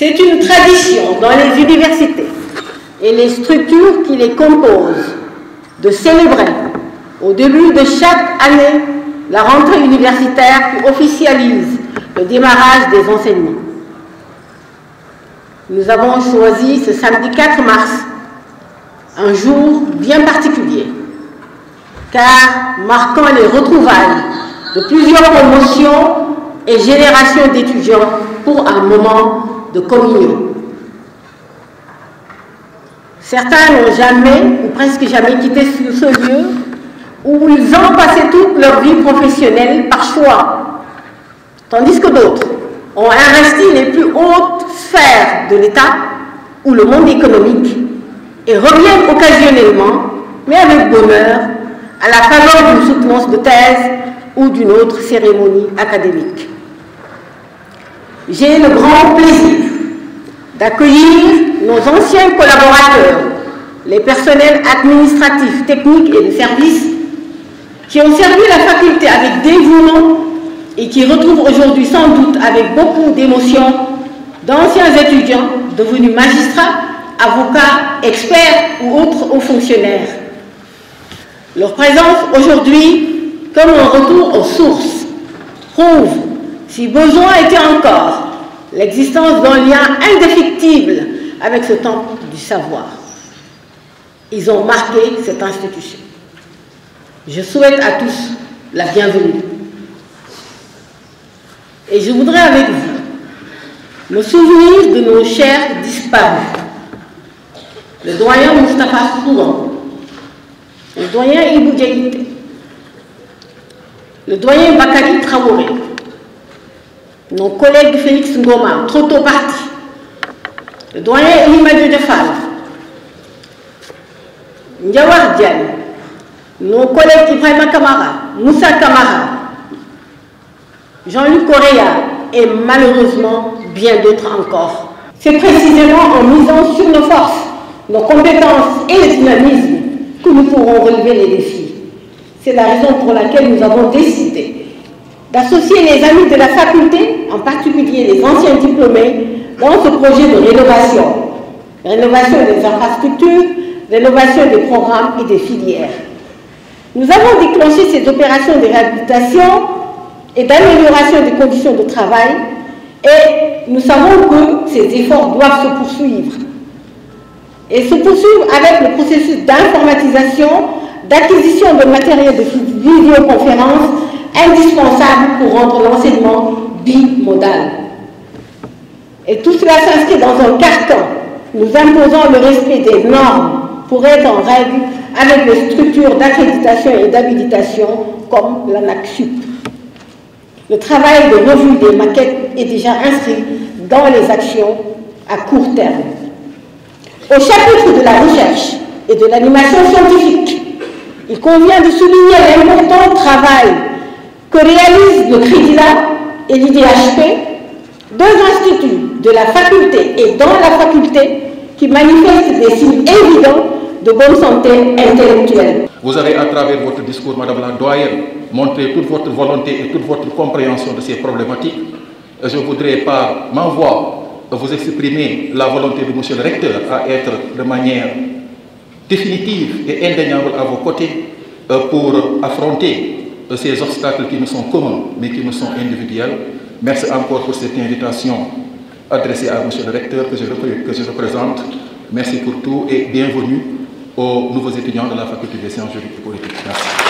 C'est une tradition dans les universités et les structures qui les composent de célébrer au début de chaque année la rentrée universitaire qui officialise le démarrage des enseignements. Nous avons choisi ce samedi 4 mars, un jour bien particulier, car marquant les retrouvailles de plusieurs promotions et générations d'étudiants pour un moment de communion. Certains n'ont jamais, ou presque jamais, quitté ce lieu où ils ont passé toute leur vie professionnelle par choix, tandis que d'autres ont investi les plus hautes sphères de l'État ou le monde économique et reviennent occasionnellement, mais avec bonheur, à la faveur d'une soutenance de thèse ou d'une autre cérémonie académique. J'ai le grand plaisir d'accueillir nos anciens collaborateurs, les personnels administratifs, techniques et de service qui ont servi la faculté avec dévouement et qui retrouvent aujourd'hui sans doute avec beaucoup d'émotion d'anciens étudiants devenus magistrats, avocats, experts ou autres hauts fonctionnaires. Leur présence aujourd'hui, comme un retour aux sources, prouve, si besoin était encore, l'existence d'un lien indéfectible avec ce temple du savoir. Ils ont marqué cette institution. Je souhaite à tous la bienvenue. Et je voudrais avec vous me souvenir de nos chers disparus. Le doyen Moustapha Souran, le doyen Ibou Diaïté, le doyen Bakari Traoré, nos collègues Félix Ngoma, trop tôt partis, le doyen Elimadou Defal, Ndiawar Diagne, nos collègues Ibrahima Kamara, Moussa Kamara, Jean-Luc Correa et malheureusement bien d'autres encore. C'est précisément en misant sur nos forces, nos compétences et le dynamisme que nous pourrons relever les défis. C'est la raison pour laquelle nous avons décidé d'associer les amis de la faculté, en particulier les anciens diplômés, dans ce projet de rénovation. Rénovation des infrastructures, rénovation des programmes et des filières. Nous avons déclenché ces opérations de réhabilitation et d'amélioration des conditions de travail et nous savons que ces efforts doivent se poursuivre. Et se poursuivre avec le processus d'informatisation, d'acquisition de matériel de vidéoconférence indispensable pour rendre l'enseignement bimodal. Et tout cela s'inscrit dans un carcan, nous imposant le respect des normes pour être en règle avec les structures d'accréditation et d'habilitation comme l'ANAQ-Sup. Le travail de revue des maquettes est déjà inscrit dans les actions à court terme. Au chapitre de la recherche et de l'animation scientifique, il convient de souligner l'important travail que réalisent le CREDILA et l'IDHP, deux instituts de la faculté et dans la faculté qui manifestent des signes évidents de bonne santé intellectuelle. Vous avez, à travers votre discours, Madame la doyenne, montré toute votre volonté et toute votre compréhension de ces problématiques. Je voudrais, par ma voix, vous exprimer la volonté de Monsieur le Recteur à être de manière définitive et indéniable à vos côtés pour affronter ces obstacles qui nous sont communs, mais qui nous sont individuels. Merci encore pour cette invitation adressée à Monsieur le Recteur que je représente. Merci pour tout et bienvenue aux nouveaux étudiants de la Faculté des sciences juridiques et politiques. Merci.